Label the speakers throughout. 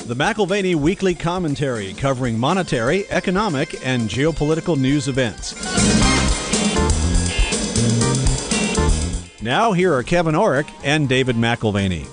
Speaker 1: The McAlvany Weekly Commentary, covering monetary, economic, and geopolitical news events. Now, here are Kevin Orrick and David McAlvany.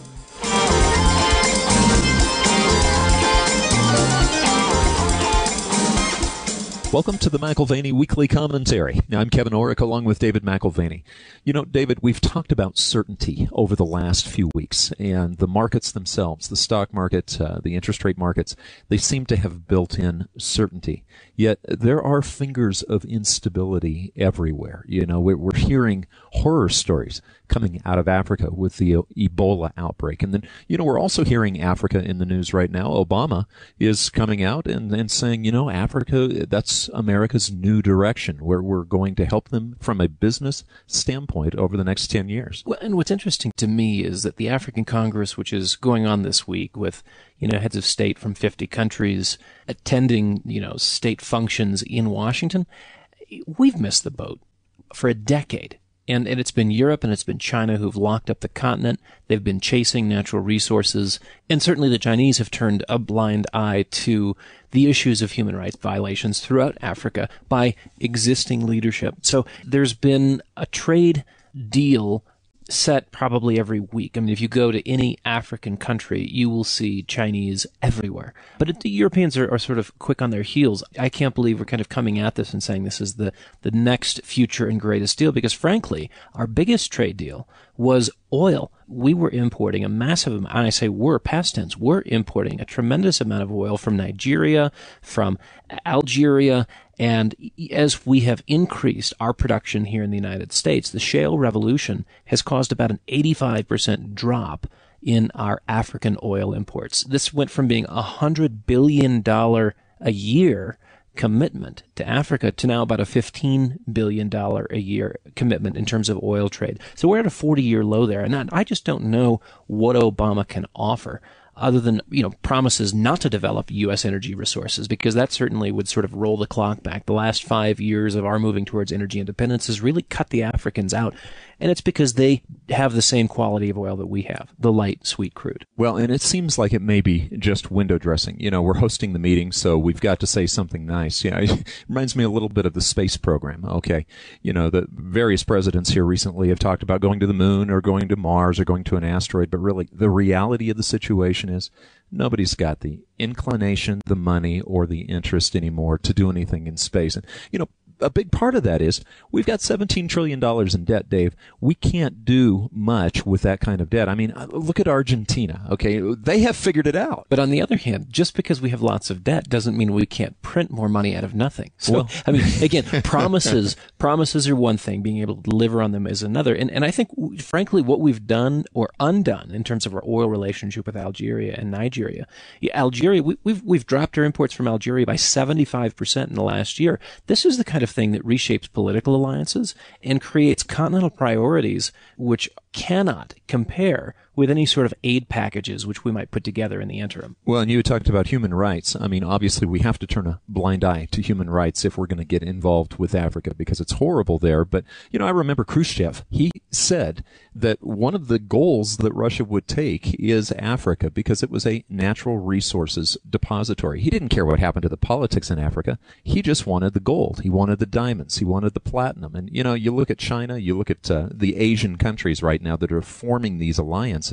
Speaker 2: Welcome to the McAlvany Weekly Commentary. Now, I'm Kevin Orrick along with David McAlvany. You know, David, we've talked about certainty over the last few weeks, and the markets themselves, the stock market, the interest rate markets, they seem to have built in certainty. Yet there are fingers of instability everywhere. You know, we're hearing horror stories coming out of Africa with the Ebola outbreak. And then, you know, we're also hearing Africa in the news right now. Obama is coming out and saying, you know, Africa, that's America's new direction, where we're going to help them from a business standpoint over the next 10 years.
Speaker 3: Well, and what's interesting to me is that the African Congress, which is going on this week with, you know, heads of state from 50 countries attending, you know, state functions in Washington, we've missed the boat for a decade. And it's been Europe and it's been China who've locked up the continent. They've been chasing natural resources. And certainly the Chinese have turned a blind eye to the issues of human rights violations throughout Africa by existing leadership. So there's been a trade deal set probably every week. I mean, if you go to any African country, you will see Chinese everywhere. But the Europeans are sort of quick on their heels. I can't believe we're kind of coming at this and saying this is the next future and greatest deal, because frankly, our biggest trade deal was oil. We were importing a massive amount, and I say we're, past tense, we're importing a tremendous amount of oil from Nigeria, from Algeria, and as we have increased our production here in the United States, the shale revolution has caused about an 85% drop in our African oil imports. This went from being $100 billion a year commitment to Africa to now about a $15 billion a year commitment in terms of oil trade. So we're at a 40-year low there. And I just don't know what Obama can offer other than, you know, promises not to develop U.S. energy resources, because that certainly would sort of roll the clock back. The last 5 years of our moving towards energy independence has really cut the Africans out. And it's because they have the same quality of oil that we have, the light, sweet crude.
Speaker 2: Well, and it seems like it may be just window dressing. You know, we're hosting the meeting, so we've got to say something nice. You know, it reminds me a little bit of the space program. Okay. You know, the various presidents here recently have talked about going to the moon or going to Mars or going to an asteroid, but really the reality of the situation is nobody's got the inclination, the money, or the interest anymore to do anything in space. And, you know, a big part of that is we've got $17 trillion in debt, Dave. We can't do much with that kind of debt. I mean, look at Argentina, okay? They have figured it out.
Speaker 3: But on the other hand, just because we have lots of debt doesn't mean we can't print more money out of nothing. So, well, I mean, again, promises are one thing. Being able to deliver on them is another. And I think, frankly, what we've done or undone in terms of our oil relationship with Algeria and Nigeria, Algeria, we've dropped our imports from Algeria by 75% in the last year. This is the kind of thing that reshapes political alliances and creates continental priorities which cannot compare with any sort of aid packages which we might put together in the interim.
Speaker 2: Well, and you talked about human rights. I mean, obviously we have to turn a blind eye to human rights if we're going to get involved with Africa, because it's horrible there. But, you know, I remember Khrushchev, he said that one of the goals that Russia would take is Africa because it was a natural resources depository. He didn't care what happened to the politics in Africa. He just wanted the gold. He wanted the diamonds. He wanted the platinum. And, you know, you look at China, you look at the Asian countries right now that are forming these alliances.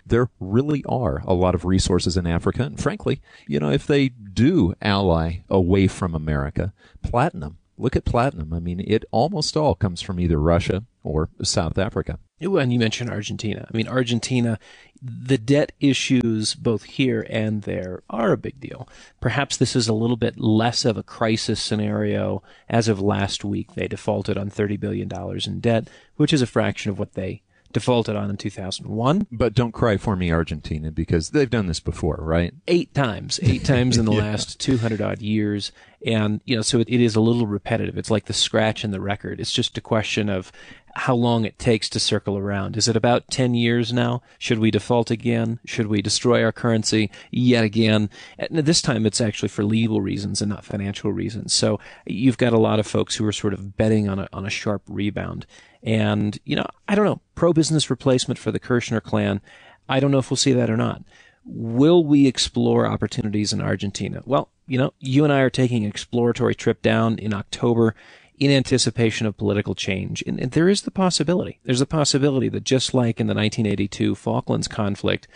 Speaker 2: There really are a lot of resources in Africa. And frankly, you know, if they do ally away from America, platinum, look at platinum. I mean, it almost all comes from either Russia or South Africa.
Speaker 3: And you mentioned Argentina. I mean, Argentina, the debt issues both here and there are a big deal. Perhaps this is a little bit less of a crisis scenario. As of last week, they defaulted on $30 billion in debt, which is a fraction of what they defaulted on in 2001.
Speaker 2: But don't cry for me, Argentina, because they've done this before, right?
Speaker 3: 8 times in the last 200 odd years. And, you know, so it is a little repetitive. It's like the scratch in the record. It's just a question of how long it takes to circle around. Is it about 10 years now? Should we default again? Should we destroy our currency yet again? And this time it's actually for legal reasons and not financial reasons. So you've got a lot of folks who are sort of betting on a sharp rebound. And, you know, I don't know, pro-business replacement for the Kirchner clan. I don't know if we'll see that or not. Will we explore opportunities in Argentina? Well, you and I are taking an exploratory trip down in October in anticipation of political change. And there is the possibility. There's a possibility that just like in the 1982 Falklands conflict,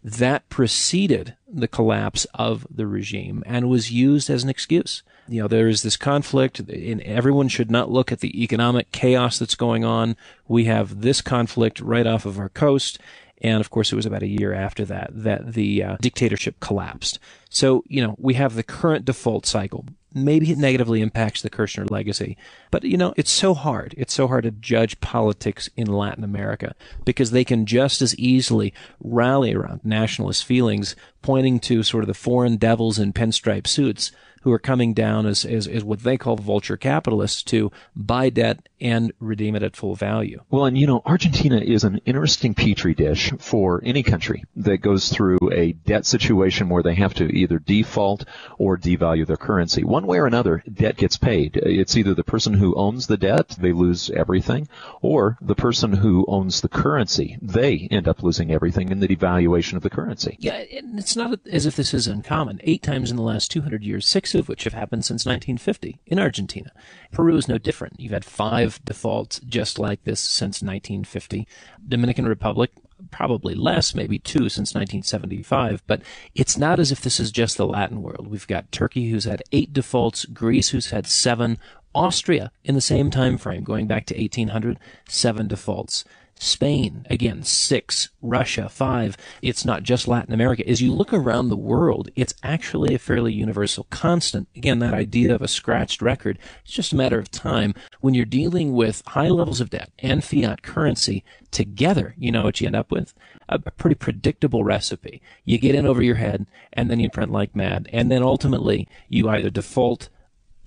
Speaker 3: that preceded the collapse of the regime and was used as an excuse. There is this conflict, and everyone should not look at the economic chaos that's going on. We have this conflict right off of our coast. And, of course, it was about a year after that the dictatorship collapsed. So, we have the current default cycle. Maybe it negatively impacts the Kirchner legacy. But, it's so hard. It's so hard to judge politics in Latin America because they can just as easily rally around nationalist feelings, pointing to sort of the foreign devils in pinstripe suits who are coming down as what they call vulture capitalists to buy debt and redeem it at full value.
Speaker 2: Well, and Argentina is an interesting petri dish for any country that goes through a debt situation where they have to either default or devalue their currency. One way or another, debt gets paid. It's either the person who owns the debt, they lose everything, or the person who owns the currency, they end up losing everything in the devaluation of the currency.
Speaker 3: Yeah, and it's not as if this is uncommon. 8 times in the last 200 years, 6 of which have happened since 1950 in Argentina. Peru is no different. You've had 5 defaults just like this since 1950. Dominican Republic, probably less, maybe 2 since 1975, but it's not as if this is just the Latin world. We've got Turkey, who's had 8 defaults, Greece, who's had 7, Austria, in the same time frame, going back to 1800, 7 defaults. Spain, again, 6. Russia, 5. It's not just Latin America. As you look around the world, it's actually a fairly universal constant. Again, that idea of a scratched record, it's just a matter of time. When you're dealing with high levels of debt and fiat currency together, you know what you end up with? A pretty predictable recipe. You get in over your head, and then you print like mad. And then ultimately, you either default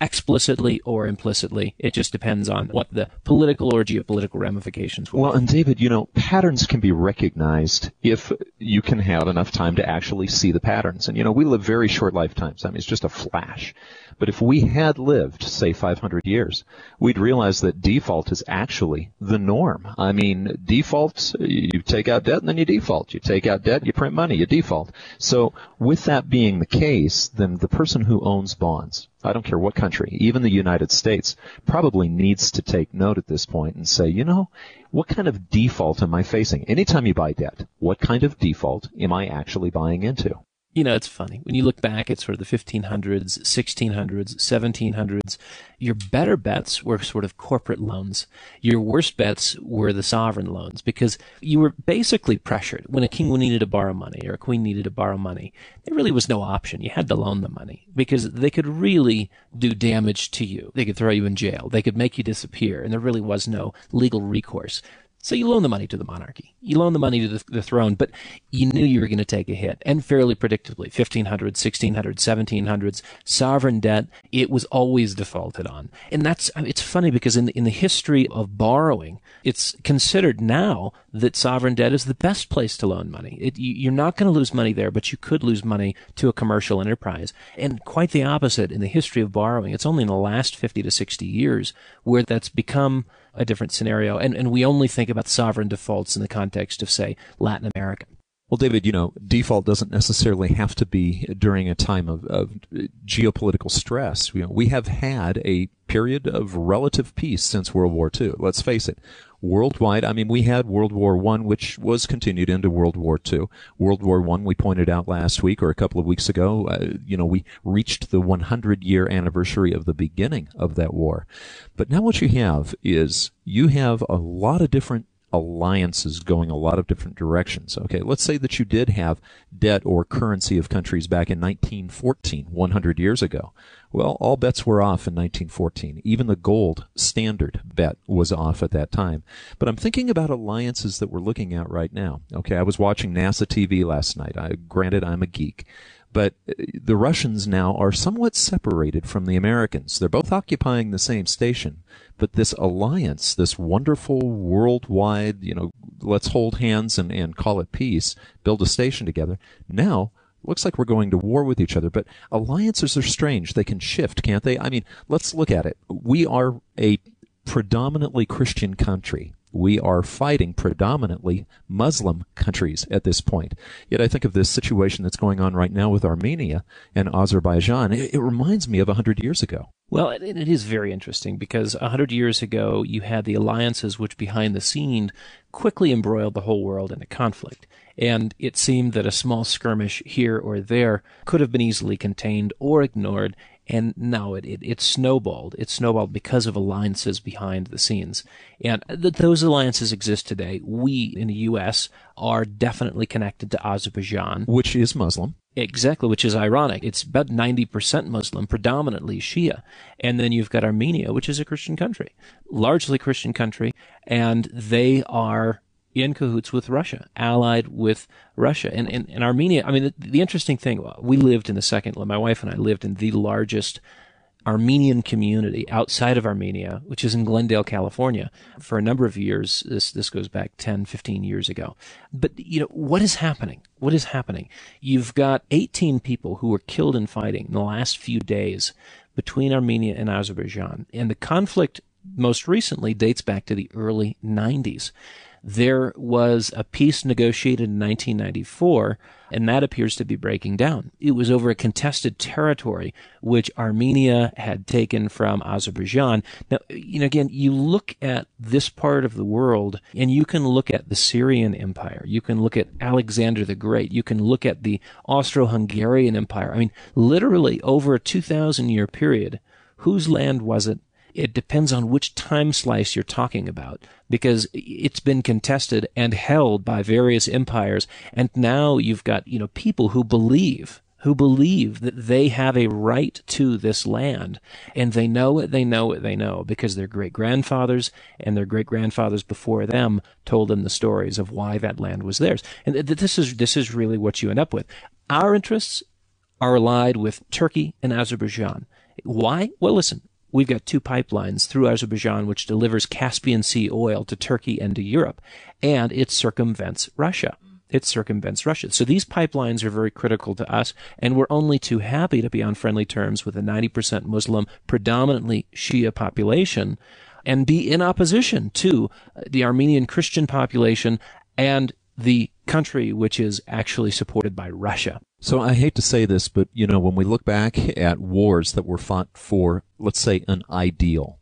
Speaker 3: explicitly or implicitly. It just depends on what the political or geopolitical ramifications will be.
Speaker 2: Well, and David, patterns can be recognized if you can have enough time to actually see the patterns. And, we live very short lifetimes. I mean, it's just a flash. But if we had lived, say, 500 years, we'd realize that default is actually the norm. I mean, defaults, you take out debt and then you default. You take out debt, you print money, you default. So with that being the case, then the person who owns bonds, I don't care what country, even the United States, probably needs to take note at this point and say, what kind of default am I facing? Anytime you buy debt, what kind of default am I actually buying into?
Speaker 3: It's funny. When you look back at sort of the 1500s, 1600s, 1700s, your better bets were sort of corporate loans. Your worst bets were the sovereign loans because you were basically pressured. When a king needed to borrow money or a queen needed to borrow money, there really was no option. You had to loan the money because they could really do damage to you. They could throw you in jail. They could make you disappear, and there really was no legal recourse. So you loan the money to the monarchy. You loan the money to the throne, but you knew you were going to take a hit. And fairly predictably, 1500s, 1600s, 1700s, sovereign debt, it was always defaulted on. And it's funny because in the history of borrowing, it's considered now that sovereign debt is the best place to loan money. You're not going to lose money there, but you could lose money to a commercial enterprise. And quite the opposite in the history of borrowing. It's only in the last 50 to 60 years where that's become a different scenario. And we only think about sovereign defaults in the context of, say, Latin America.
Speaker 2: Well, David, default doesn't necessarily have to be during a time of geopolitical stress. We have had a period of relative peace since World War II. Let's face it. Worldwide, we had World War I, which was continued into World War II. World War I, we pointed out last week or a couple of weeks ago, we reached the 100-year anniversary of the beginning of that war. But now what you have is you have a lot of different alliances going a lot of different directions. Okay, let's say that you did have debt or currency of countries back in 1914, 100 years ago. Well, all bets were off in 1914. Even the gold standard bet was off at that time. But I'm thinking about alliances that we're looking at right now. Okay, I was watching NASA TV last night. Granted, I'm a geek. But the Russians now are somewhat separated from the Americans. They're both occupying the same station. But this alliance, this wonderful worldwide, let's hold hands and call it peace, build a station together, now looks like we're going to war with each other. But alliances are strange. They can shift, can't they? Let's look at it. We are a predominantly Christian country. we are fighting predominantly Muslim countries at this point. Yet I think of this situation that's going on right now with Armenia and Azerbaijan. It reminds me of 100 years ago.
Speaker 3: Well, it is very interesting because 100 years ago, you had the alliances which behind the scene quickly embroiled the whole world in a conflict. And it seemed that a small skirmish here or there could have been easily contained or ignored. And now it snowballed. It snowballed because of alliances behind the scenes. And those alliances exist today. We in the U.S. are definitely connected to Azerbaijan,
Speaker 2: Which is Muslim.
Speaker 3: Exactly, which is ironic. It's about 90% Muslim, predominantly Shia. And then you've got Armenia, which is a Christian country, largely Christian country, and they are in cahoots with Russia, allied with Russia. And Armenia, I mean, the interesting thing, we lived in my wife and I lived in the largest Armenian community outside of Armenia, which is in Glendale, California, for a number of years. This goes back 10, 15 years ago. But, what is happening? What is happening? You've got 18 people who were killed in fighting in the last few days between Armenia and Azerbaijan. And the conflict most recently dates back to the early 90s. There was a peace negotiated in 1994, and that appears to be breaking down. It was over a contested territory, which Armenia had taken from Azerbaijan. Now, again, you look at this part of the world, and you can look at the Syrian Empire. You can look at Alexander the Great. You can look at the Austro-Hungarian Empire. I mean, literally over a 2,000-year period, whose land was it? It depends on which time slice you're talking about, because it's been contested and held by various empires. And now you've got, people who believe that they have a right to this land, and they know it, because their great-grandfathers and their great-grandfathers before them told them the stories of why that land was theirs. And this is really what you end up with. Our interests are allied with Turkey and Azerbaijan. Why? Well, listen. We've got two pipelines through Azerbaijan, which delivers Caspian Sea oil to Turkey and to Europe, and it circumvents Russia. So these pipelines are very critical to us, and we're only too happy to be on friendly terms with a 90% Muslim, predominantly Shia population, and be in opposition to the Armenian Christian population and the country which is actually supported by Russia.
Speaker 2: So I hate to say this, but, when we look back at wars that were fought for, let's say, an ideal,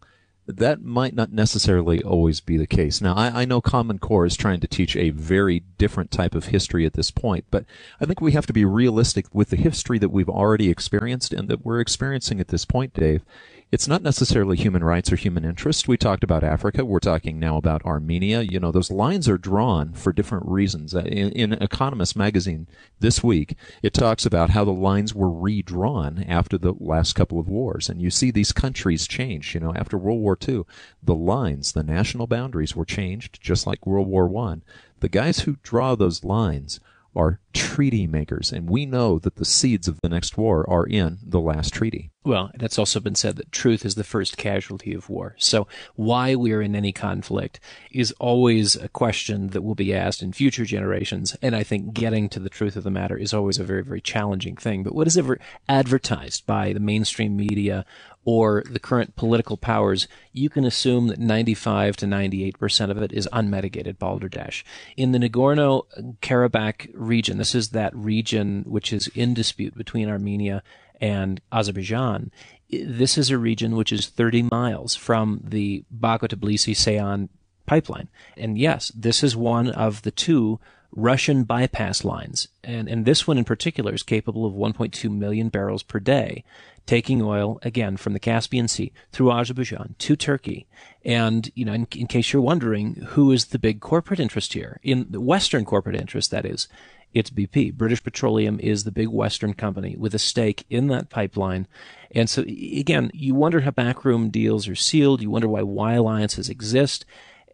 Speaker 2: that might not necessarily always be the case. Now, I know Common Core is trying to teach a very different type of history at this point, but I think we have to be realistic with the history that we've already experienced and that we're experiencing at this point, Dave. It's not necessarily human rights or human interest. We talked about Africa. We're talking now about Armenia. Those lines are drawn for different reasons. In Economist magazine this week, it talks about how the lines were redrawn after the last couple of wars. And you see these countries change. After World War II, the lines, the national boundaries were changed, just like World War I. The guys who draw those lines are treaty makers, and we know that the seeds of the next war are in the last treaty.
Speaker 3: Well, that's also been said that truth is the first casualty of war. So why we are in any conflict is always a question that will be asked in future generations, and I think getting to the truth of the matter is always a very, very challenging thing. But what is ever advertised by the mainstream media or the current political powers, you can assume that 95 to 98% of it is unmitigated balderdash. In the Nagorno-Karabakh region, this is that region which is in dispute between Armenia and Azerbaijan. This is a region which is 30 miles from the Baku-Tbilisi-Seyhan pipeline. And yes, this is one of the two Russian bypass lines. And this one in particular is capable of 1.2 million barrels per day, taking oil, again, from the Caspian Sea through Azerbaijan to Turkey. And, in case you're wondering, who is the big corporate interest here? In the Western corporate interest, that is, it's BP. British Petroleum is the big Western company with a stake in that pipeline. And so, again, you wonder how backroom deals are sealed. You wonder why alliances exist.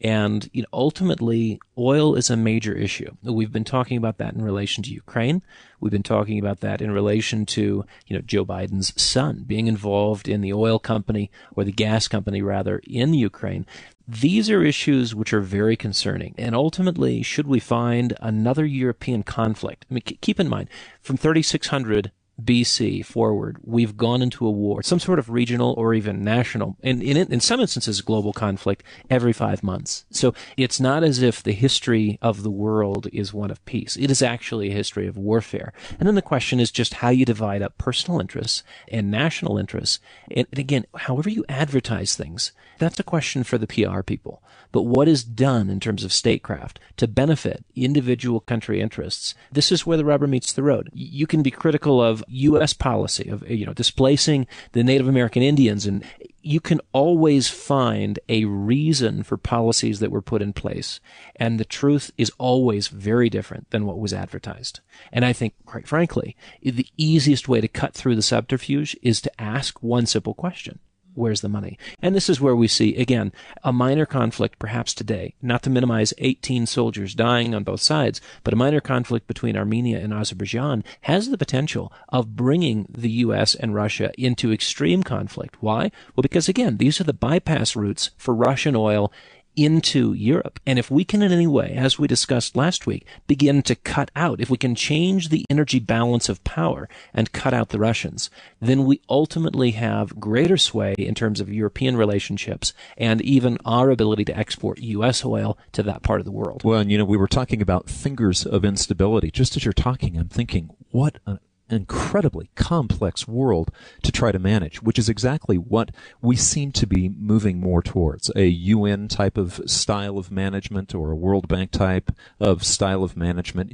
Speaker 3: And ultimately, oil is a major issue. We've been talking about that in relation to Ukraine. We've been talking about that in relation to Joe Biden's son being involved in the oil company, or the gas company rather, in Ukraine. These are issues which are very concerning. And ultimately, should we find another European conflict? I mean, keep in mind, from 3600 BC forward, we've gone into a war, some sort of regional or even national, and in some instances global conflict every 5 months. So it's not as if the history of the world is one of peace. It is actually a history of warfare. And then the question is just how you divide up personal interests and national interests. And again, however you advertise things, that's a question for the PR people. But what is done in terms of statecraft to benefit individual country interests, this is where the rubber meets the road. You can be critical of U.S. policy of, displacing the Native American Indians, and you can always find a reason for policies that were put in place. And the truth is always very different than what was advertised. And I think, quite frankly, the easiest way to cut through the subterfuge is to ask one simple question. Where's the money? And this is where we see, again, a minor conflict perhaps today, not to minimize 18 soldiers dying on both sides, but a minor conflict between Armenia and Azerbaijan has the potential of bringing the U.S. and Russia into extreme conflict. Why? Well, because, again, these are the bypass routes for Russian oil into Europe. And if we can in any way, as we discussed last week, begin to cut out, if we can change the energy balance of power and cut out the Russians, then we ultimately have greater sway in terms of European relationships and even our ability to export U.S. oil to that part of the world.
Speaker 2: Well, and we were talking about fingers of instability. Just as you're talking, I'm thinking, what an incredibly complex world to try to manage, which is exactly what we seem to be moving more towards. A UN type of style of management or a World Bank type of style of management.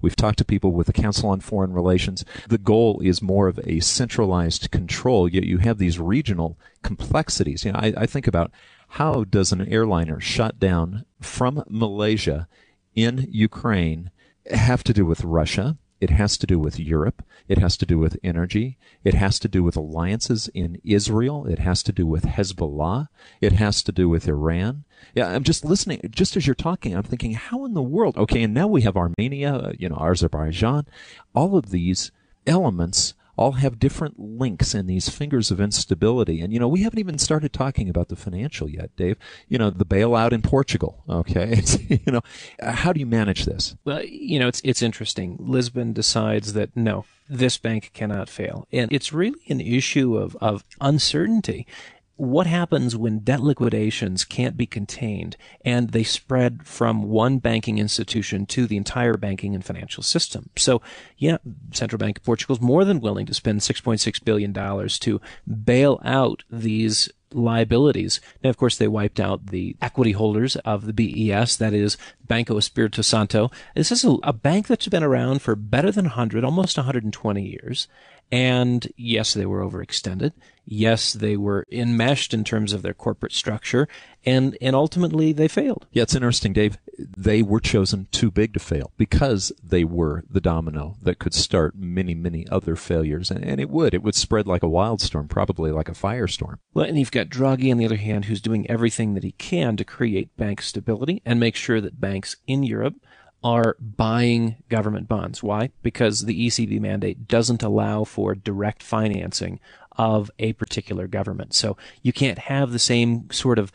Speaker 2: We've talked to people with the Council on Foreign Relations. The goal is more of a centralized control, yet you have these regional complexities. I think about how does an airliner shot down from Malaysia in Ukraine have to do with Russia? It has to do with Europe. It has to do with energy. It has to do with alliances in Israel. It has to do with Hezbollah. It has to do with Iran. Yeah, I'm just listening. Just as you're talking, I'm thinking, how in the world? Okay, and now we have Armenia, Azerbaijan. All of these elements all have different links in these fingers of instability. And, we haven't even started talking about the financial yet, Dave. The bailout in Portugal, okay? How do you manage this?
Speaker 3: Well, it's interesting. Lisbon decides that, no, this bank cannot fail. And it's really an issue of uncertainty. What happens when debt liquidations can't be contained and they spread from one banking institution to the entire banking and financial system? So, yeah, Central Bank of Portugal is more than willing to spend $6.6 billion to bail out these liabilities. Now, of course, they wiped out the equity holders of the BES, that is Banco Espírito Santo. This is a bank that's been around for better than 100, almost 120 years. And yes, they were overextended. Yes, they were enmeshed in terms of their corporate structure, and ultimately they failed.
Speaker 2: Yeah, it's interesting, Dave. They were chosen too big to fail because they were the domino that could start many, many other failures, and it would spread like a wildstorm, probably like a firestorm.
Speaker 3: Well, and you've got Draghi on the other hand, who's doing everything that he can to create bank stability and make sure that banks in Europe are buying government bonds. Why? Because the ECB mandate doesn't allow for direct financing of a particular government. So you can't have the same sort of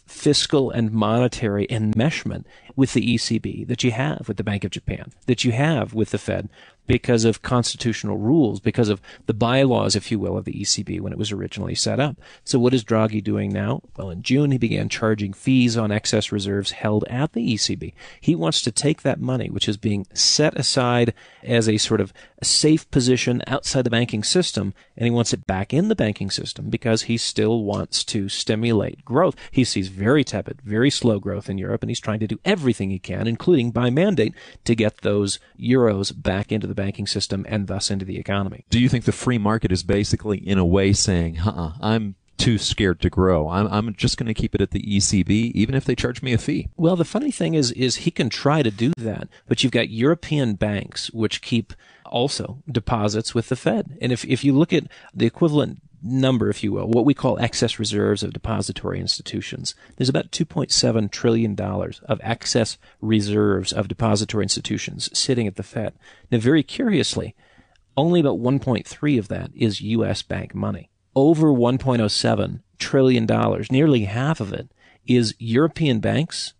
Speaker 3: fiscal and monetary enmeshment with the ECB that you have with the Bank of Japan, that you have with the Fed, because of constitutional rules, because of the bylaws, if you will, of the ECB when it was originally set up. So what is Draghi doing now? Well, in June, he began charging fees on excess reserves held at the ECB. He wants to take that money, which is being set aside as a sort of safe position outside the banking system, and he wants it back in the banking system because he still wants to stimulate growth. He sees very tepid, very slow growth in Europe, and he's trying to do everything he can, including by mandate, to get those euros back into the banking system and thus into the economy.
Speaker 2: Do you think the free market is basically, in a way, saying, I'm too scared to grow. I'm just going to keep it at the ECB, even if they charge me a fee?
Speaker 3: Well, the funny thing is he can try to do that, but you've got European banks which keep also deposits with the Fed. And if you look at the equivalent number, if you will, what we call excess reserves of depository institutions, there's about $2.7 trillion of excess reserves of depository institutions sitting at the Fed. Now, very curiously, only about 1.3 of that is U.S. bank money. Over $1.07 trillion, nearly half of it, is European banks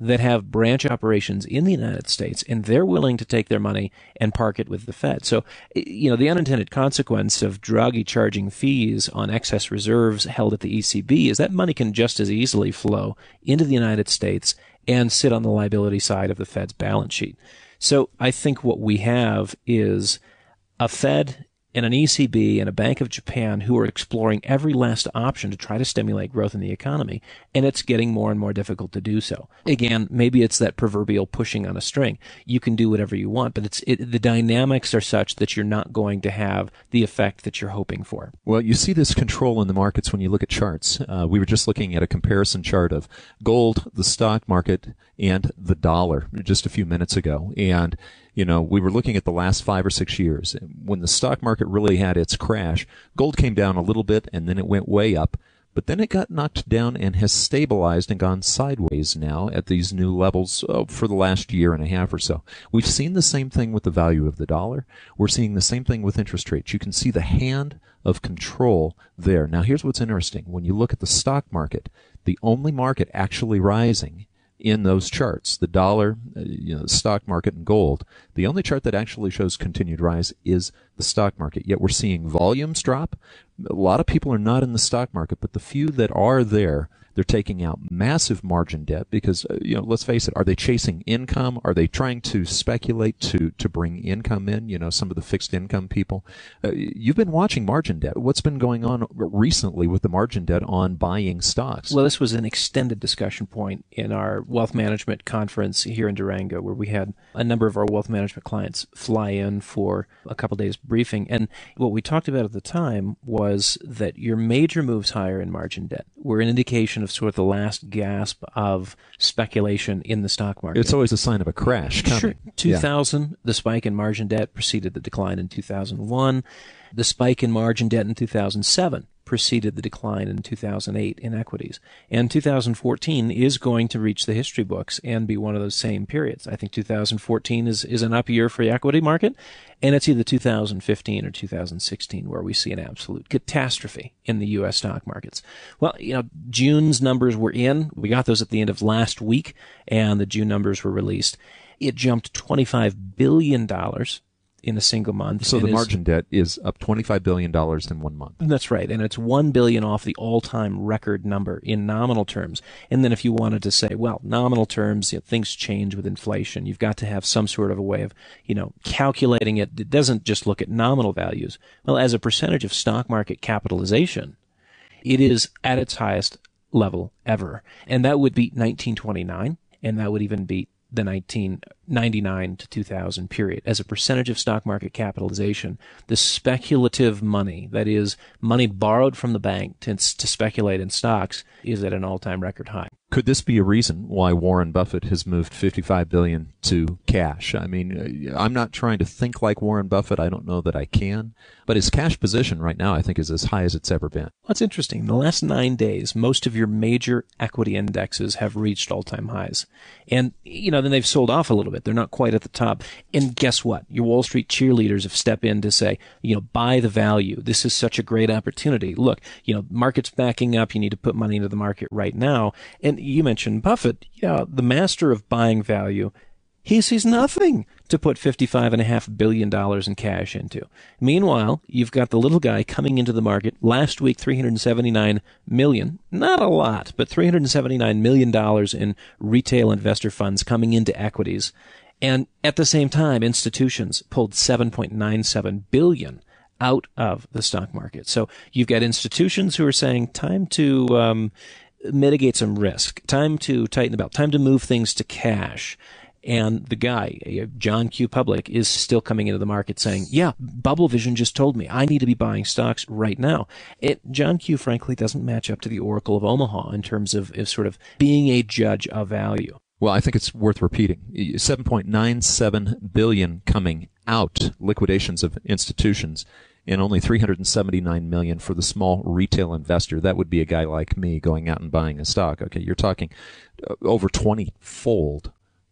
Speaker 3: that have branch operations in the United States, and they're willing to take their money and park it with the Fed. So, the unintended consequence of Draghi charging fees on excess reserves held at the ECB is that money can just as easily flow into the United States and sit on the liability side of the Fed's balance sheet. So I think what we have is a Fed and an ECB and a Bank of Japan who are exploring every last option to try to stimulate growth in the economy, and it's getting more and more difficult to do so. Again, maybe it's that proverbial pushing on a string. You can do whatever you want, but the dynamics are such that you're not going to have the effect that you're hoping for.
Speaker 2: Well, you see this control in the markets when you look at charts. We were just looking at a comparison chart of gold, the stock market, and the dollar just a few minutes ago. And we were looking at the last 5 or 6 years. When the stock market really had its crash, gold came down a little bit and then it went way up. But then it got knocked down and has stabilized and gone sideways now at these new levels for the last year and a half or so. We've seen the same thing with the value of the dollar. We're seeing the same thing with interest rates. You can see the hand of control there. Now, here's what's interesting. When you look at the stock market, the only market actually rising in those charts, the dollar, the stock market, and gold, the only chart that actually shows continued rise is the stock market. Yet we're seeing volumes drop. A lot of people are not in the stock market, but the few that are there, they're taking out massive margin debt because, let's face it, are they chasing income? Are they trying to speculate to bring income in? Some of the fixed income people. You've been watching margin debt. What's been going on recently with the margin debt on buying stocks?
Speaker 3: Well, this was an extended discussion point in our wealth management conference here in Durango, where we had a number of our wealth management clients fly in for a couple days briefing. And what we talked about at the time was that your major moves higher in margin debt were an indication of sort of the last gasp of speculation in the stock market.
Speaker 2: It's always a sign of a crash coming.
Speaker 3: Sure. 2000, the spike in margin debt preceded the decline in 2001. The spike in margin debt in 2007 preceded the decline in 2008 in equities. And 2014 is going to reach the history books and be one of those same periods. I think 2014 is an up year for the equity market, and it's either 2015 or 2016 where we see an absolute catastrophe in the U.S. stock markets. Well, June's numbers were in. We got those at the end of last week, and the June numbers were released. It jumped $25 billion in a single month.
Speaker 2: So the margin debt is up $25 billion in 1 month.
Speaker 3: That's right. And it's $1 billion off the all-time record number in nominal terms. And then if you wanted to say, well, nominal terms, things change with inflation. You've got to have some sort of a way of, calculating it. It doesn't just look at nominal values. Well, as a percentage of stock market capitalization, it is at its highest level ever. And that would beat 1929, and that would even beat the 1999 to 2000 period. As a percentage of stock market capitalization, the speculative money, that is, money borrowed from the bank to speculate in stocks, is at an all-time record high.
Speaker 2: Could this be a reason why Warren Buffett has moved $55 billion to cash? I mean, I'm not trying to think like Warren Buffett. I don't know that I can. But his cash position right now, I think, is as high as it's ever been.
Speaker 3: That's interesting. In the last 9 days, most of your major equity indexes have reached all-time highs. And, then they've sold off a little bit. They're not quite at the top. And guess what? Your Wall Street cheerleaders have stepped in to say, buy the value. This is such a great opportunity. Look, market's backing up. You need to put money into the market right now. And you mentioned Buffett, the master of buying value. He sees nothing to put $55.5 billion in cash into. Meanwhile, you've got the little guy coming into the market. Last week, $379 million. Not a lot, but $379 million in retail investor funds coming into equities. And at the same time, institutions pulled $7.97 billion out of the stock market. So you've got institutions who are saying, time to mitigate some risk, time to tighten the belt, time to move things to cash. And the guy, John Q. Public, is still coming into the market saying, yeah, Bubble Vision just told me I need to be buying stocks right now. John Q. frankly doesn't match up to the Oracle of Omaha in terms of sort of being a judge of value.
Speaker 2: Well, I think it's worth repeating. $7.97 billion coming out, liquidations of institutions, and only $379 million for the small retail investor. That would be a guy like me going out and buying a stock. Okay, you're talking over 20-fold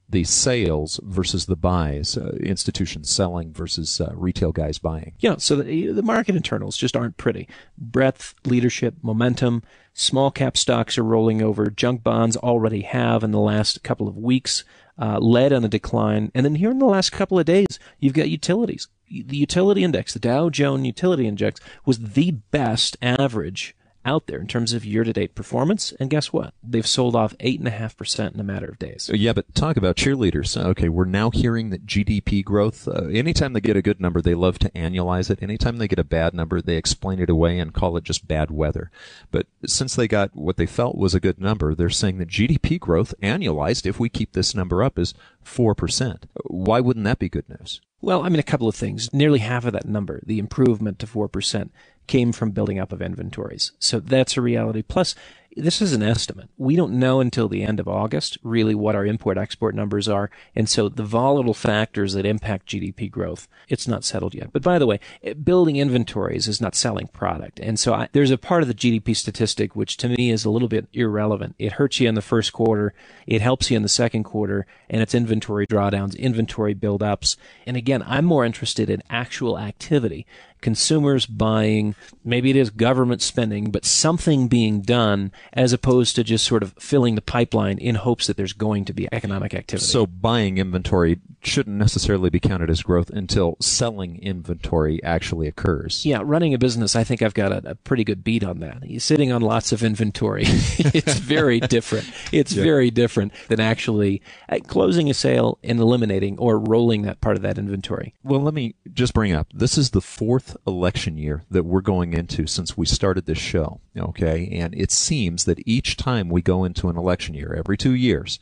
Speaker 2: the sales versus the buys, institutions selling versus retail guys buying.
Speaker 3: Yeah, so the market internals just aren't pretty. Breadth, leadership, momentum, small cap stocks are rolling over. Junk bonds already have in the last couple of weeks led on a decline. And then here in the last couple of days, you've got utilities. The utility index, the Dow Jones Utility Index, was the best average out there in terms of year-to-date performance. And guess what? They've sold off 8.5% in a matter of days.
Speaker 2: Yeah, but talk about cheerleaders. Okay, we're now hearing that GDP growth, anytime they get a good number, they love to annualize it. Anytime they get a bad number, they explain it away and call it just bad weather. But since they got what they felt was a good number, they're saying that GDP growth annualized, if we keep this number up, is 4%. Why wouldn't that be good news?
Speaker 3: Well, I mean, a couple of things. Nearly half of that number, the improvement to 4%, came from building up of inventories. So that's a reality. Plus, this is an estimate. We don't know until the end of August really what our import-export numbers are. And so the volatile factors that impact GDP growth, it's not settled yet. But by the way, building inventories is not selling product. And so there's a part of the GDP statistic which to me is a little bit irrelevant. It hurts you in the first quarter. It helps you in the second quarter. And it's inventory drawdowns, inventory buildups. And again, I'm more interested in actual activity. Consumers buying, maybe it is government spending, but something being done as opposed to just sort of filling the pipeline in hopes that there's going to be economic activity.
Speaker 2: So buying inventory shouldn't necessarily be counted as growth until selling inventory actually occurs.
Speaker 3: Yeah, running a business, I think I've got a pretty good beat on that. You're sitting on lots of inventory. It's very different. It's very different than actually closing a sale and eliminating or rolling that part of that inventory.
Speaker 2: Well, let me just bring up, this is the fourth election year that we're going into since we started this show, okay? And it seems that each time we go into an election year, every 2 years,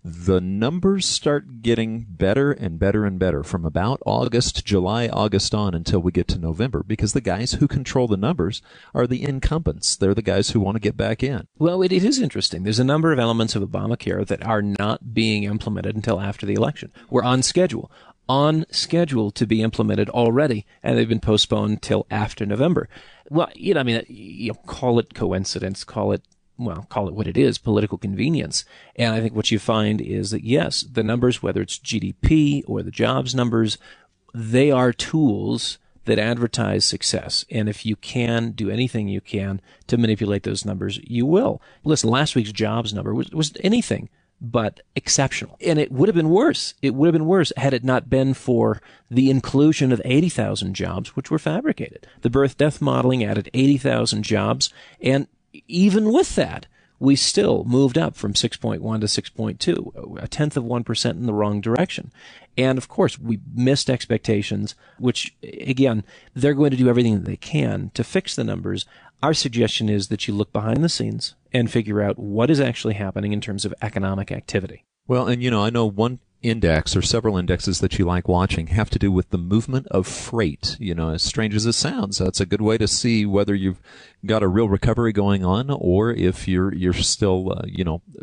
Speaker 2: the numbers start getting better and better and better from about July, August on until we get to November, because the guys who control the numbers are the incumbents. They're the guys who want to get back in.
Speaker 3: Well, it is interesting. There's a number of elements of Obamacare that are not being implemented until after the election. We're on schedule to be implemented already, and they've been postponed till after November. Well, call it coincidence, call it what it is, political convenience. And I think what you find is that, yes, the numbers, whether it's GDP or the jobs numbers, they are tools that advertise success. And if you can do anything you can to manipulate those numbers, you will. Listen, last week's jobs number was anything but exceptional. And it would have been worse. It would have been worse had it not been for the inclusion of 80,000 jobs, which were fabricated. The birth-death modeling added 80,000 jobs, and even with that, we still moved up from 6.1 to 6.2, a tenth of 1% in the wrong direction. And of course, we missed expectations, which, again, they're going to do everything that they can to fix the numbers. Our suggestion is that you look behind the scenes and figure out what is actually happening in terms of economic activity.
Speaker 2: Well, and I know one index or several indexes that you like watching have to do with the movement of freight. As strange as it sounds, that's a good way to see whether you've got a real recovery going on or if you're still,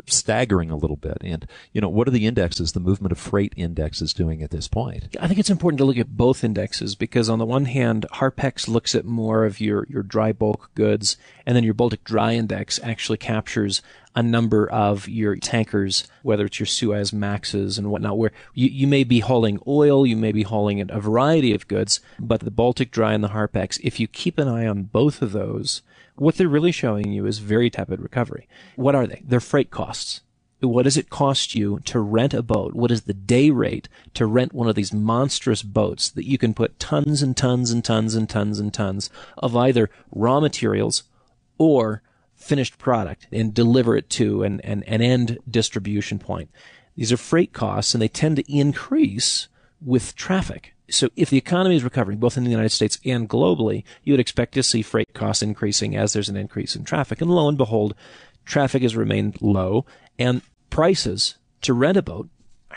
Speaker 2: staggering a little bit. And, what are the indexes, the movement of freight indexes doing at this point?
Speaker 3: I think it's important to look at both indexes because on the one hand, HARPEX looks at more of your dry bulk goods, and then your Baltic Dry Index actually captures a number of your tankers, whether it's your Suez Maxes and whatnot, where you may be hauling oil, you may be hauling a variety of goods, but the Baltic Dry and the HARPEX, if you keep an eye on both of those, what they're really showing you is very tepid recovery. What are they? They're freight costs. What does it cost you to rent a boat? What is the day rate to rent one of these monstrous boats that you can put tons and tons and tons and tons and tons of either raw materials or finished product and deliver it to an end distribution point? These are freight costs, and they tend to increase with traffic. So if the economy is recovering, both in the United States and globally, you would expect to see freight costs increasing as there's an increase in traffic. And lo and behold, traffic has remained low, and prices to rent a boat,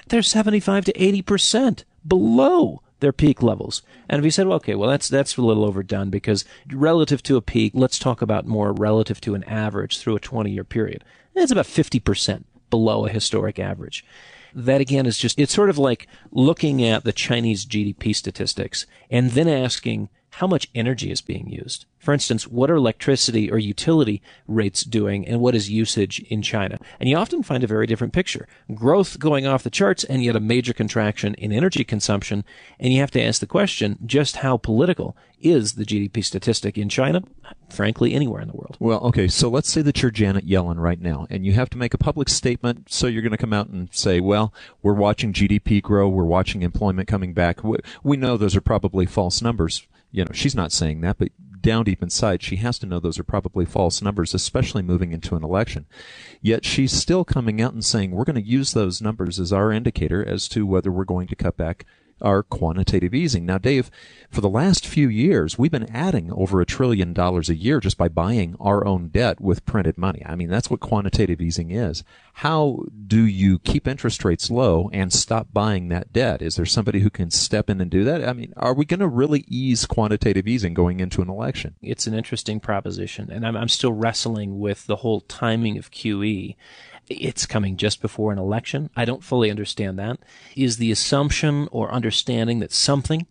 Speaker 3: they're 75 to 80% below their peak levels. And if you said, that's a little overdone because relative to a peak, let's talk about more relative to an average through a 20-year period. It's about 50% below a historic average. That, again, is it's sort of like looking at the Chinese GDP statistics and then asking, how much energy is being used. For instance, what are electricity or utility rates doing, and what is usage in China? And you often find a very different picture. Growth going off the charts, and yet a major contraction in energy consumption. And you have to ask the question, just how political is the GDP statistic in China? Frankly, anywhere in the world.
Speaker 2: Well, okay, so let's say that you're Janet Yellen right now, and you have to make a public statement, so you're going to come out and say, well, we're watching GDP grow, we're watching employment coming back. We know those are probably false numbers. You know, she's not saying that, but down deep inside, she has to know those are probably false numbers, especially moving into an election. Yet she's still coming out and saying we're going to use those numbers as our indicator as to whether we're going to cut back our quantitative easing. Now, Dave, for the last few years, we've been adding over $1 trillion a year just by buying our own debt with printed money. I mean, that's what quantitative easing is. How do you keep interest rates low and stop buying that debt? Is there somebody who can step in and do that? I mean, are we going to really ease quantitative easing going into an election?
Speaker 3: It's an interesting proposition, and I'm still wrestling with the whole timing of QE. It's coming just before an election. I don't fully understand that. Is the assumption or understanding that something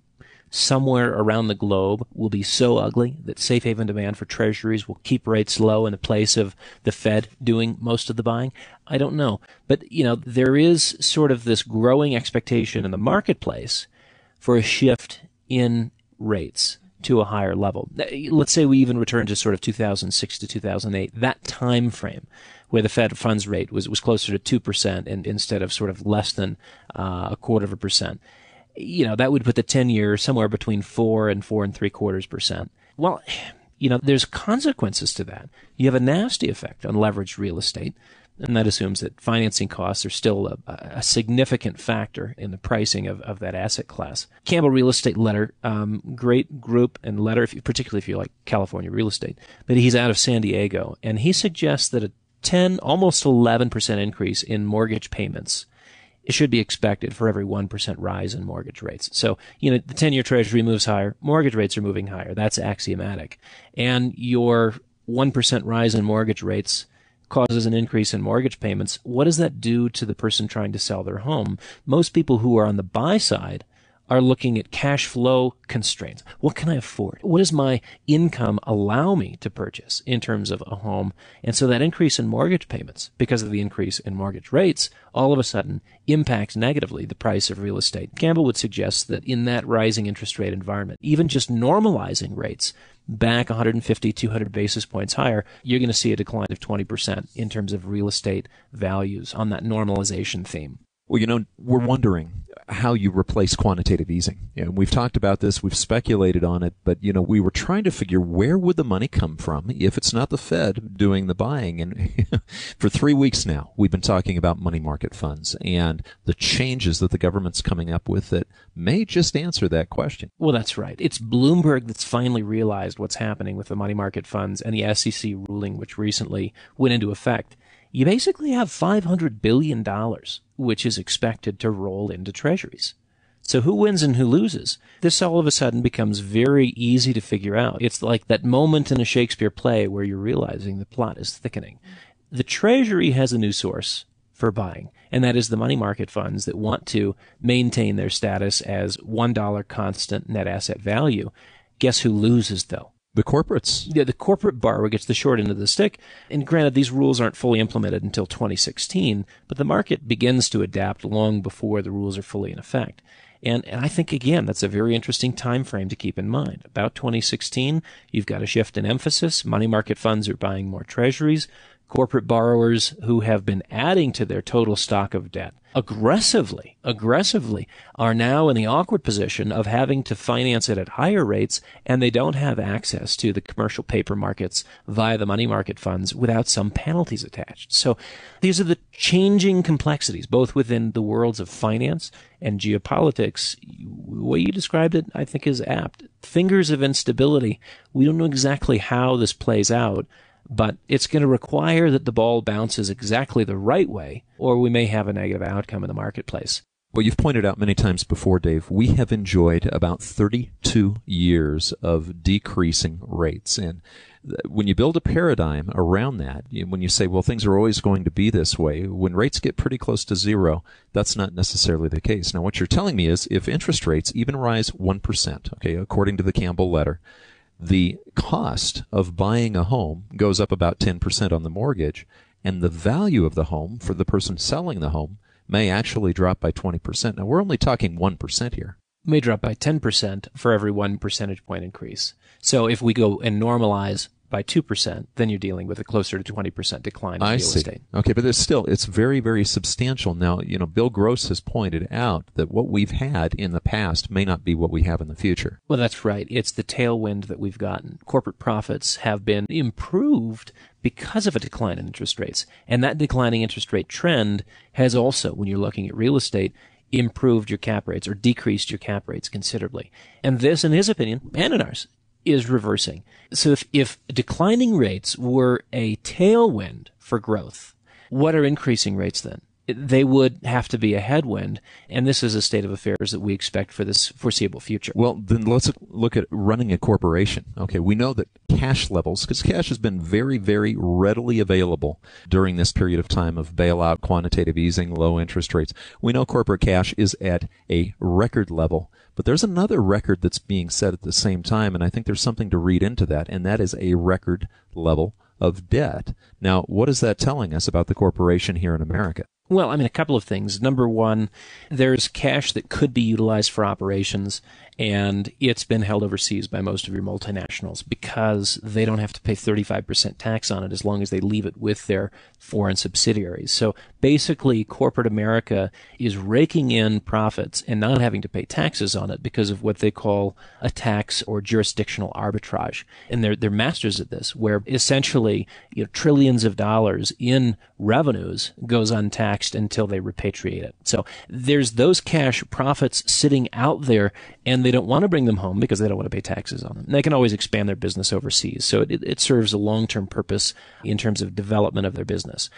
Speaker 3: somewhere around the globe will be so ugly that safe haven demand for treasuries will keep rates low in the place of the Fed doing most of the buying? I don't know. But, you know, there is sort of this growing expectation in the marketplace for a shift in rates to a higher level. Let's say we even return to sort of 2006 to 2008, that time frame where the Fed funds rate was closer to 2% and instead of sort of less than 0.25%. You know, that would put the 10-year somewhere between 4 and 4.75%. Well, you know, there's consequences to that. You have a nasty effect on leveraged real estate, and that assumes that financing costs are still a significant factor in the pricing of that asset class. Campbell Real Estate Letter, great group and letter, particularly if you like California real estate. But he's out of San Diego, and he suggests that a 10, almost 11% increase in mortgage payments it should be expected for every 1% rise in mortgage rates. So, you know, the 10-year Treasury moves higher, mortgage rates are moving higher. That's axiomatic. And your 1% rise in mortgage rates causes an increase in mortgage payments. What does that do to the person trying to sell their home? Most people who are on the buy side are looking at cash flow constraints. What can I afford? What does my income allow me to purchase in terms of a home? And so that increase in mortgage payments, because of the increase in mortgage rates, all of a sudden impacts negatively the price of real estate. Campbell would suggest that in that rising interest rate environment, even just normalizing rates back 150, 200 basis points higher, you're going to see a decline of 20% in terms of real estate values on that normalization theme.
Speaker 2: Well, you know, we're wondering how you replace quantitative easing. You know, we've talked about this, we've speculated on it, but, you know, we were trying to figure where would the money come from if it's not the Fed doing the buying. And for 3 weeks now, we've been talking about money market funds and the changes that the government's coming up with that may just answer that question.
Speaker 3: Well, that's right. It's Bloomberg that's finally realized what's happening with the money market funds and the SEC ruling, which recently went into effect. You basically have $500 billion, which is expected to roll into treasuries. So who wins and who loses? This all of a sudden becomes very easy to figure out. It's like that moment in a Shakespeare play where you're realizing the plot is thickening. The Treasury has a new source for buying, and that is the money market funds that want to maintain their status as $1 constant net asset value. Guess who loses, though?
Speaker 2: The corporates.
Speaker 3: Yeah, the corporate borrower gets the short end of the stick. And granted, these rules aren't fully implemented until 2016, but the market begins to adapt long before the rules are fully in effect. And I think, again, that's a very interesting time frame to keep in mind. About 2016, you've got a shift in emphasis. Money market funds are buying more treasuries. Corporate borrowers who have been adding to their total stock of debt aggressively are now in the awkward position of having to finance it at higher rates, and they don't have access to the commercial paper markets via the money market funds without some penalties attached. So these are the changing complexities, both within the worlds of finance and geopolitics. The way you described it, I think, is apt. Fingers of instability. We don't know exactly how this plays out, but it's going to require that the ball bounces exactly the right way, or we may have a negative outcome in the marketplace.
Speaker 2: Well, you've pointed out many times before, Dave, we have enjoyed about 32 years of decreasing rates. And When you build a paradigm around that, when you say, well, things are always going to be this way, when rates get pretty close to zero, that's not necessarily the case. Now, what you're telling me is if interest rates even rise 1%, okay, according to the Campbell letter, the cost of buying a home goes up about 10% on the mortgage, and the value of the home for the person selling the home may actually drop by 20%. Now, we're only talking 1% here.
Speaker 3: May drop by 10% for every 1 percentage point increase. So if we go and normalize by 2%, then you're dealing with a closer to 20% decline in real estate.
Speaker 2: Okay, but it's very, very substantial. Now, Bill Gross has pointed out that what we've had in the past may not be what we have in the future.
Speaker 3: Well, that's right. It's the tailwind that we've gotten. Corporate profits have been improved because of a decline in interest rates. And that declining interest rate trend has also, when you're looking at real estate, improved your cap rates or decreased your cap rates considerably. And this, in his opinion, and in ours, is reversing. So if declining rates were a tailwind for growth, what are increasing rates then? They would have to be a headwind, and this is a state of affairs that we expect for this foreseeable future.
Speaker 2: Well, then let's look at running a corporation. Okay, we know that cash levels, because cash has been very, very readily available during this period of time of bailout, quantitative easing, low interest rates. We know corporate cash is at a record level, but there's another record that's being set at the same time, and I think there's something to read into that, and that is a record level of debt. Now, what is that telling us about the corporation here in America?
Speaker 3: Well, a couple of things. Number one, there's cash that could be utilized for operations, and it's been held overseas by most of your multinationals because they don't have to pay 35% tax on it as long as they leave it with their foreign subsidiaries. So basically, corporate America is raking in profits and not having to pay taxes on it because of what they call a tax or jurisdictional arbitrage. And they're masters at this, where essentially trillions of dollars in revenues goes untaxed until they repatriate it. So there's those cash profits sitting out there, and they don't want to bring them home because they don't want to pay taxes on them. And they can always expand their business overseas. So it serves a long-term purpose in terms of development of their business.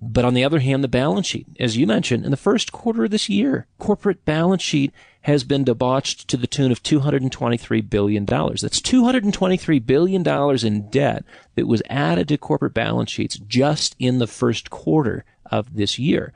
Speaker 3: But on the other hand, the balance sheet, as you mentioned, in the first quarter of this year, corporate balance sheet has been debauched to the tune of $223 billion. That's $223 billion in debt that was added to corporate balance sheets just in the first quarter of this year.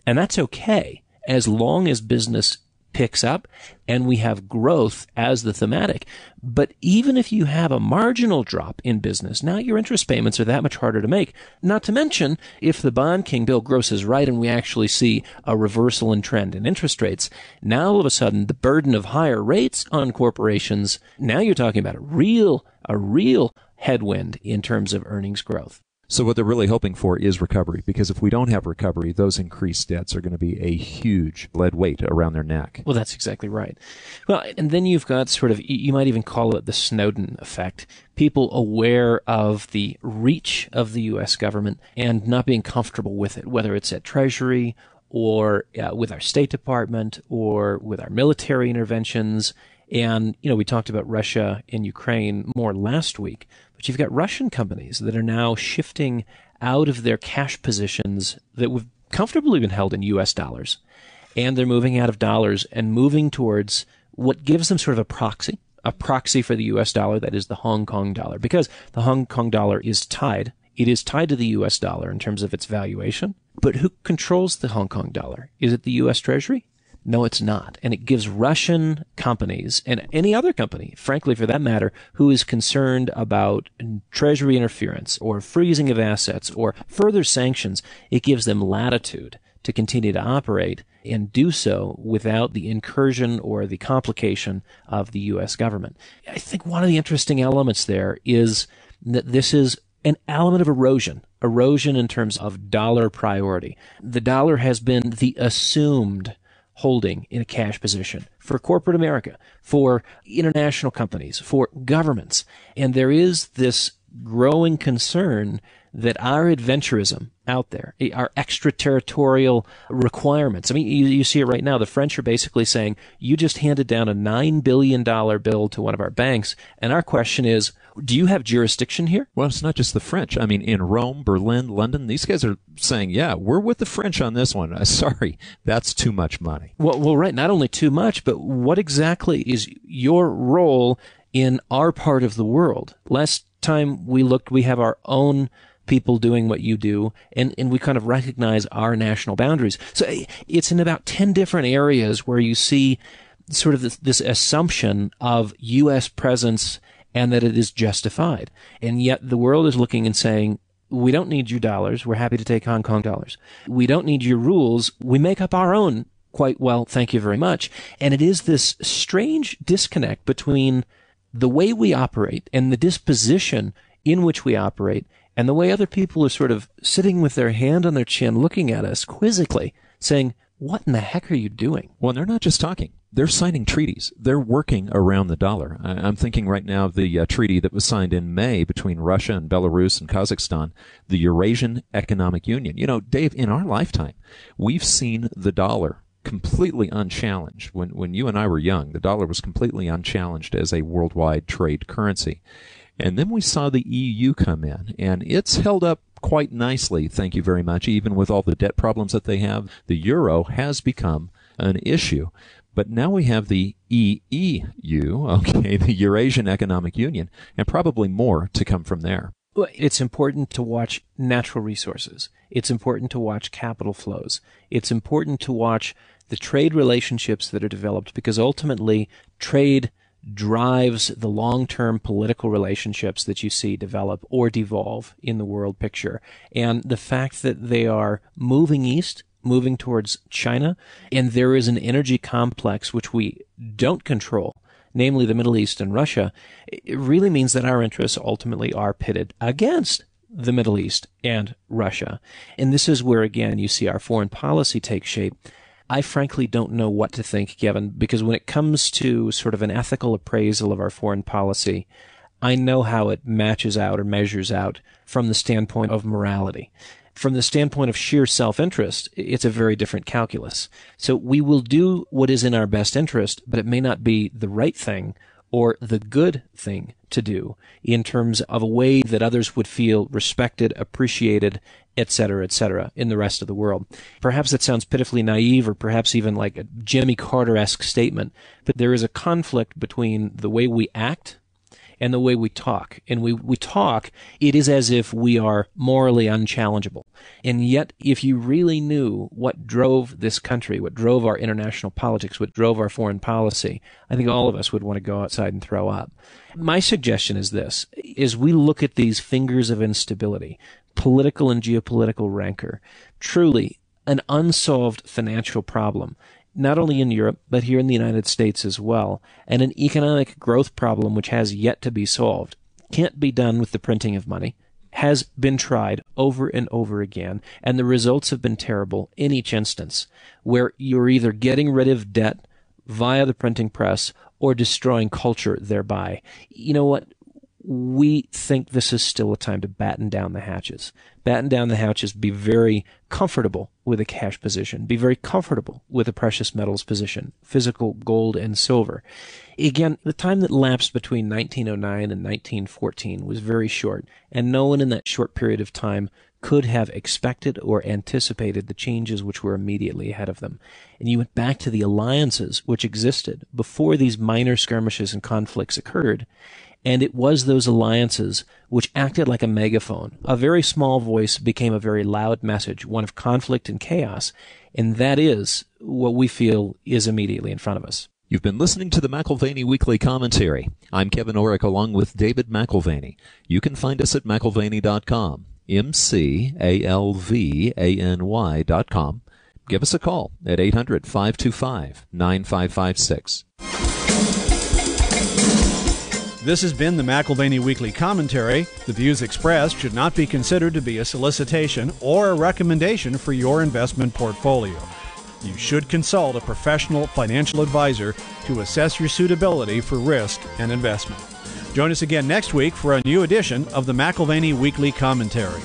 Speaker 3: And that's okay as long as business picks up and we have growth as the thematic. But even if you have a marginal drop in business, now your interest payments are that much harder to make. Not to mention, if the bond king Bill Gross is right and we actually see a reversal in trend in interest rates, now all of a sudden the burden of higher rates on corporations, now you're talking about a real headwind in terms of earnings growth.
Speaker 2: So what they're really hoping for is recovery, because if we don't have recovery, those increased debts are going to be a huge lead weight around their neck.
Speaker 3: Well, that's exactly right. Well, and then you've got sort of, you might even call it the Snowden effect. People aware of the reach of the U.S. government and not being comfortable with it, whether it's at Treasury or with our State Department or with our military interventions. And, we talked about Russia and Ukraine more last week, but you've got Russian companies that are now shifting out of their cash positions that have comfortably been held in U.S. dollars, and they're moving out of dollars and moving towards what gives them sort of a proxy for the U.S. dollar, that is the Hong Kong dollar, because the Hong Kong dollar is tied. It is tied to the U.S. dollar in terms of its valuation. But who controls the Hong Kong dollar? Is it the U.S. Treasury? No, it's not. And it gives Russian companies, and any other company, frankly, for that matter, who is concerned about Treasury interference or freezing of assets or further sanctions, it gives them latitude to continue to operate and do so without the incursion or the complication of the U.S. government. I think one of the interesting elements there is that this is an element of erosion in terms of dollar priority. The dollar has been the assumed holding in a cash position for corporate America, for international companies, for governments. And there is this growing concern that our adventurism out there, our extraterritorial requirements. You see it right now. The French are basically saying, you just handed down a $9 billion bill to one of our banks. And our question is, do you have jurisdiction here?
Speaker 2: Well, it's not just the French. In Rome, Berlin, London, these guys are saying, yeah, we're with the French on this one. Sorry, that's too much money.
Speaker 3: Well, right. Not only too much, but what exactly is your role in our part of the world? Last time we looked, we have our own people doing what you do, and we kind of recognize our national boundaries. So it's in about 10 different areas where you see sort of this assumption of U.S. presence and that it is justified. And yet the world is looking and saying, we don't need your dollars. We're happy to take Hong Kong dollars. We don't need your rules. We make up our own quite well. Thank you very much. And it is this strange disconnect between the way we operate and the disposition in which we operate and the way other people are sort of sitting with their hand on their chin looking at us quizzically saying, what in the heck are you doing?
Speaker 2: Well, they're not just talking. They're signing treaties. They're working around the dollar. I'm thinking right now of the treaty that was signed in May between Russia and Belarus and Kazakhstan, the Eurasian Economic Union. You know, Dave, in our lifetime, we've seen the dollar completely unchallenged. When you and I were young, the dollar was completely unchallenged as a worldwide trade currency. And then we saw the EU come in, and it's held up quite nicely, thank you very much. Even with all the debt problems that they have, the euro has become an issue. But now we have the EEU, okay, the Eurasian Economic Union, and probably more to come from there.
Speaker 3: Well, it's important to watch natural resources. It's important to watch capital flows. It's important to watch the trade relationships that are developed, because ultimately trade drives the long-term political relationships that you see develop or devolve in the world picture. And the fact that they are moving east, moving towards China, and there is an energy complex which we don't control, namely the Middle East and Russia, it really means that our interests ultimately are pitted against the Middle East and Russia. And this is where, again, you see our foreign policy take shape. I frankly don't know what to think, Kevin, because when it comes to sort of an ethical appraisal of our foreign policy, I know how it matches out or measures out from the standpoint of morality. From the standpoint of sheer self-interest, it's a very different calculus. So we will do what is in our best interest, but it may not be the right thing or the good thing to do in terms of a way that others would feel respected, appreciated, et cetera, in the rest of the world. Perhaps that sounds pitifully naive or perhaps even like a Jimmy Carter-esque statement, but there is a conflict between the way we act and the way we talk. And we talk, it is as if we are morally unchallengeable. And yet, if you really knew what drove this country, what drove our international politics, what drove our foreign policy, I think all of us would want to go outside and throw up. My suggestion is this, is we look at these fingers of instability, political and geopolitical rancor, truly an unsolved financial problem, not only in Europe, but here in the United States as well, and an economic growth problem which has yet to be solved. Can't be done with the printing of money, has been tried over and over again, and the results have been terrible in each instance, where you're either getting rid of debt via the printing press or destroying culture thereby. You know what? We think this is still a time to batten down the hatches. Batten down the hatches, be very comfortable with a cash position, be very comfortable with a precious metals position, physical gold and silver. Again, the time that lapsed between 1909 and 1914 was very short, and no one in that short period of time could have expected or anticipated the changes which were immediately ahead of them. And you went back to the alliances which existed before these minor skirmishes and conflicts occurred, and it was those alliances which acted like a megaphone. A very small voice became a very loud message, one of conflict and chaos, and that is what we feel is immediately in front of us.
Speaker 2: You've been listening to the McAlvany Weekly Commentary. I'm Kevin Orrick along with David McAlvany. You can find us at McAlvany.com, McAlvany.com. Give us a call at 800-525-9556.
Speaker 1: This has been the McAlvany Weekly Commentary. The views expressed should not be considered to be a solicitation or a recommendation for your investment portfolio. You should consult a professional financial advisor to assess your suitability for risk and investment. Join us again next week for a new edition of the McAlvany Weekly Commentary.